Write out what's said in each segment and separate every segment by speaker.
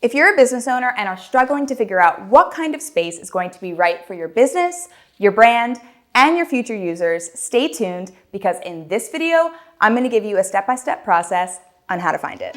Speaker 1: If you're a business owner and are struggling to figure out what kind of space is going to be right for your business, your brand, and your future users, stay tuned because in this video, I'm going to give you a step-by-step process on how to find it.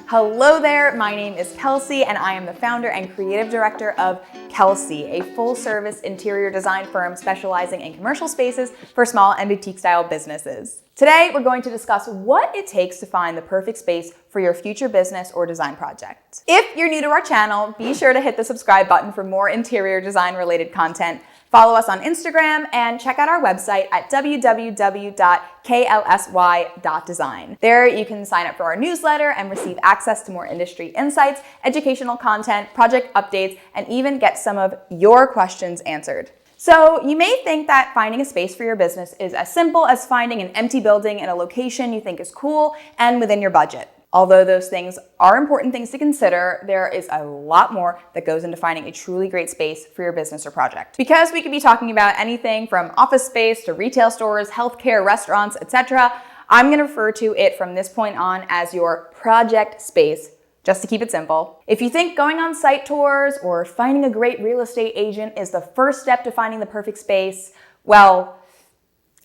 Speaker 1: Hello there, my name is KLSY and I am the founder and creative director of KLSY, a full-service interior design firm specializing in commercial spaces for small and boutique-style businesses. Today, we're going to discuss what it takes to find the perfect space for your future business or design project. If you're new to our channel, be sure to hit the subscribe button for more interior design-related content. Follow us on Instagram and check out our website at www.klsy.design. There you can sign up for our newsletter and receive access to more industry insights, educational content, project updates, and even get some of your questions answered. So you may think that finding a space for your business is as simple as finding an empty building in a location you think is cool and within your budget. Although those things are important things to consider, there is a lot more that goes into finding a truly great space for your business or project. Because we could be talking about anything from office space to retail stores, healthcare, restaurants, etc., I'm going to refer to it from this point on as your project space, just to keep it simple. If you think going on site tours or finding a great real estate agent is the first step to finding the perfect space, well,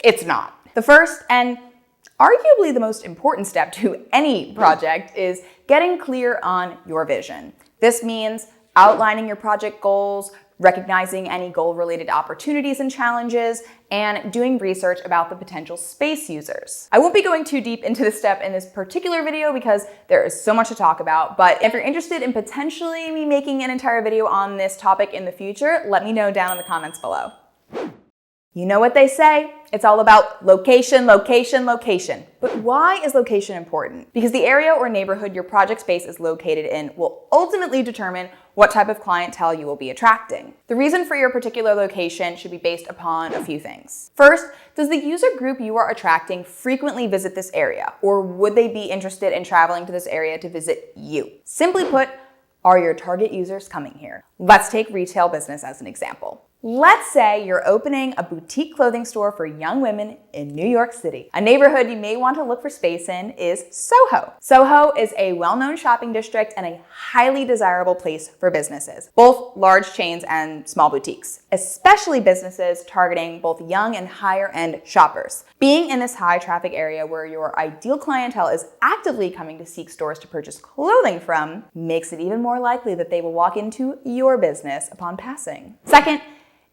Speaker 1: it's not. The first and arguably the most important step to any project is getting clear on your vision. This means outlining your project goals, recognizing any goal-related opportunities and challenges, and doing research about the potential space users. I won't be going too deep into this step in this particular video because there is so much to talk about, but if you're interested in potentially me making an entire video on this topic in the future, let me know down in the comments below. You know what they say, it's all about location, location, location. But why is location important? Because the area or neighborhood your project space is located in will ultimately determine what type of clientele you will be attracting. The reason for your particular location should be based upon a few things. First, does the user group you are attracting frequently visit this area, or would they be interested in traveling to this area to visit you? Simply put, are your target users coming here? Let's take retail business as an example. Let's say you're opening a boutique clothing store for young women in New York City. A neighborhood you may want to look for space in is Soho. Soho is a well-known shopping district and a highly desirable place for businesses, both large chains and small boutiques, especially businesses targeting both young and higher-end shoppers. Being in this high-traffic area where your ideal clientele is actively coming to seek stores to purchase clothing from makes it even more likely that they will walk into your business upon passing. Second,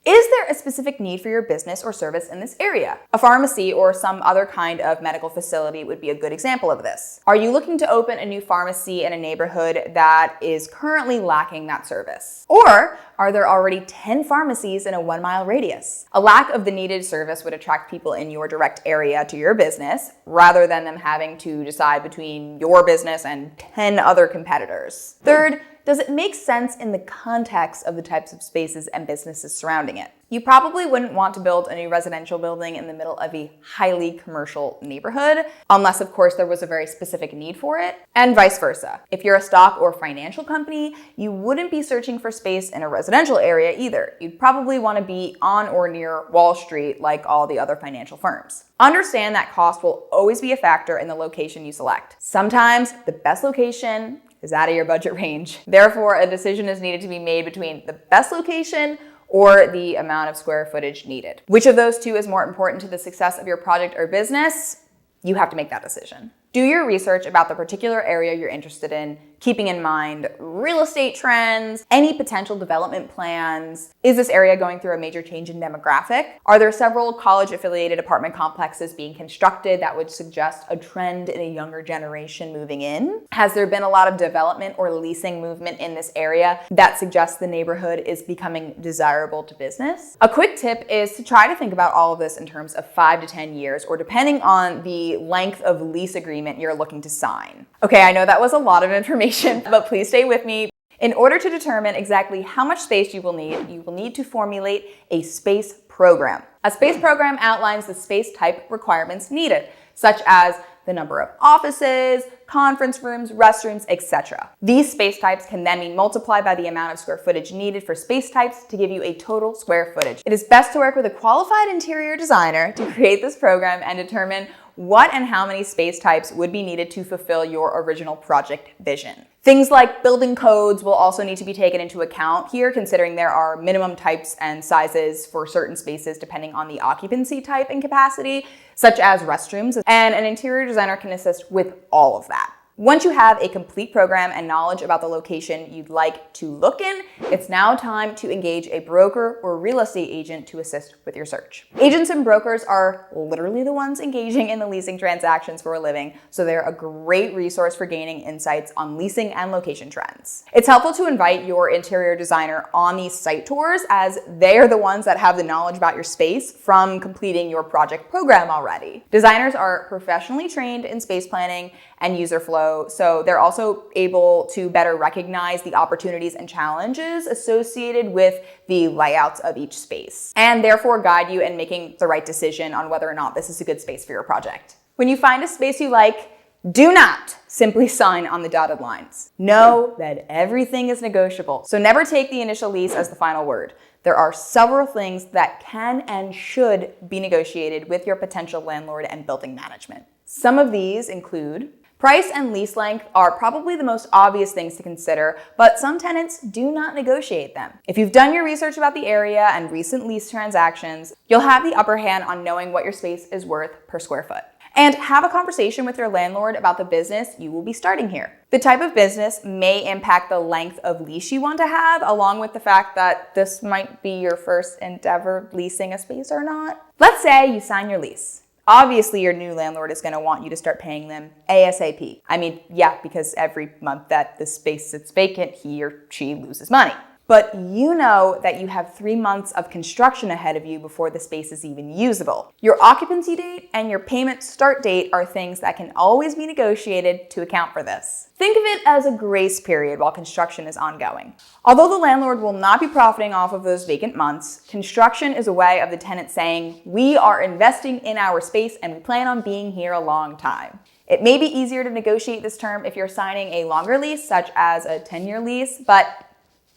Speaker 1: is there a specific need for your business or service in this area? A pharmacy or some other kind of medical facility would be a good example of this. Are you looking to open a new pharmacy in a neighborhood that is currently lacking that service? Or are there already 10 pharmacies in a 1-mile radius? A lack of the needed service would attract people in your direct area to your business, rather than them having to decide between your business and 10 other competitors. Third, does it make sense in the context of the types of spaces and businesses surrounding it? You probably wouldn't want to build a new residential building in the middle of a highly commercial neighborhood, unless of course there was a very specific need for it, and vice versa. If you're a stock or financial company, you wouldn't be searching for space in a residential area either. You'd probably want to be on or near Wall Street like all the other financial firms. Understand that cost will always be a factor in the location you select. Sometimes the best location is out of your budget range. Therefore, a decision is needed to be made between the best location or the amount of square footage needed. Which of those two is more important to the success of your project or business? You have to make that decision. Do your research about the particular area you're interested in, keeping in mind real estate trends, any potential development plans. Is this area going through a major change in demographic? Are there several college-affiliated apartment complexes being constructed that would suggest a trend in a younger generation moving in? Has there been a lot of development or leasing movement in this area that suggests the neighborhood is becoming desirable to business? A quick tip is to try to think about all of this in terms of 5 to 10 years, or depending on the length of lease agreement you're looking to sign. Okay, I know that was a lot of information, but please stay with me. In order to determine exactly how much space you will need to formulate a space program. A space program outlines the space type requirements needed, such as the number of offices, conference rooms, restrooms, etc. These space types can then be multiplied by the amount of square footage needed for space types to give you a total square footage. It is best to work with a qualified interior designer to create this program and determine what and how many space types would be needed to fulfill your original project vision. Things like building codes will also need to be taken into account here, considering there are minimum types and sizes for certain spaces depending on the occupancy type and capacity, such as restrooms, and an interior designer can assist with all of that. Once you have a complete program and knowledge about the location you'd like to look in, it's now time to engage a broker or real estate agent to assist with your search. Agents and brokers are literally the ones engaging in the leasing transactions for a living, so they're a great resource for gaining insights on leasing and location trends. It's helpful to invite your interior designer on these site tours, as they're the ones that have the knowledge about your space from completing your project program already. Designers are professionally trained in space planning and user flow, so they're also able to better recognize the opportunities and challenges associated with the layouts of each space, and therefore guide you in making the right decision on whether or not this is a good space for your project. When you find a space you like, do not simply sign on the dotted lines. Know that everything is negotiable, so never take the initial lease as the final word. There are several things that can and should be negotiated with your potential landlord and building management. Some of these include price and lease length are probably the most obvious things to consider, but some tenants do not negotiate them. If you've done your research about the area and recent lease transactions, you'll have the upper hand on knowing what your space is worth per square foot. And have a conversation with your landlord about the business you will be starting here. The type of business may impact the length of lease you want to have, along with the fact that this might be your first endeavor leasing a space or not. Let's say you sign your lease. Obviously, your new landlord is going to want you to start paying them ASAP. I mean, yeah, because every month that the space sits vacant, he or she loses money. But you know that you have 3 months of construction ahead of you before the space is even usable. Your occupancy date and your payment start date are things that can always be negotiated to account for this. Think of it as a grace period while construction is ongoing. Although the landlord will not be profiting off of those vacant months, construction is a way of the tenant saying, we are investing in our space and we plan on being here a long time. It may be easier to negotiate this term if you're signing a longer lease, such as a 10-year lease, but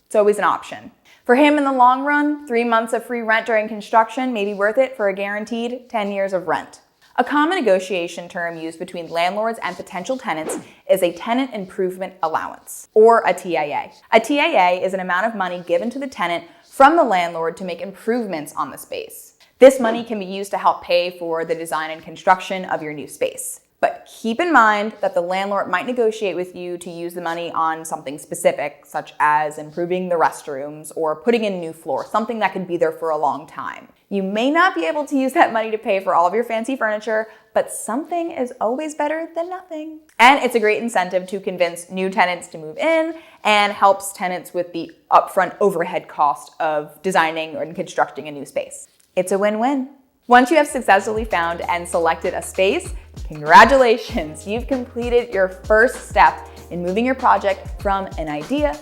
Speaker 1: it's always an option. For him, in the long run, 3 months of free rent during construction may be worth it for a guaranteed 10 years of rent. A common negotiation term used between landlords and potential tenants is a tenant improvement allowance, or a TIA. A TIA is an amount of money given to the tenant from the landlord to make improvements on the space. This money can be used to help pay for the design and construction of your new space. But keep in mind that the landlord might negotiate with you to use the money on something specific, such as improving the restrooms or putting in a new floor, something that could be there for a long time. You may not be able to use that money to pay for all of your fancy furniture, but something is always better than nothing. And it's a great incentive to convince new tenants to move in and helps tenants with the upfront overhead cost of designing and constructing a new space. It's a win-win. Once you have successfully found and selected a space, congratulations, you've completed your first step in moving your project from an idea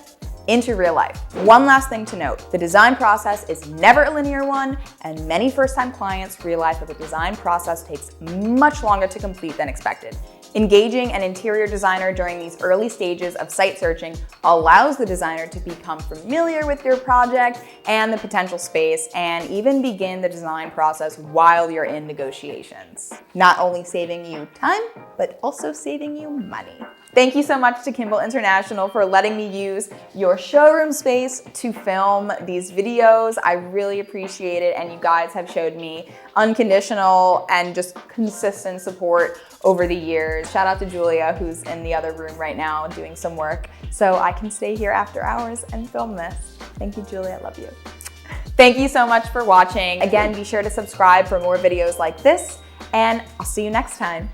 Speaker 1: into real life. One last thing to note, the design process is never a linear one, and many first-time clients realize that the design process takes much longer to complete than expected. Engaging an interior designer during these early stages of site searching allows the designer to become familiar with your project and the potential space, and even begin the design process while you're in negotiations. Not only saving you time, but also saving you money. Thank you so much to Kimball International for letting me use your showroom space to film these videos. I really appreciate it, and you guys have showed me unconditional and just consistent support over the years. Shout out to Julia, who's in the other room right now doing some work, so I can stay here after hours and film this. Thank you, Julia, I love you. Thank you so much for watching. Again, be sure to subscribe for more videos like this, and I'll see you next time.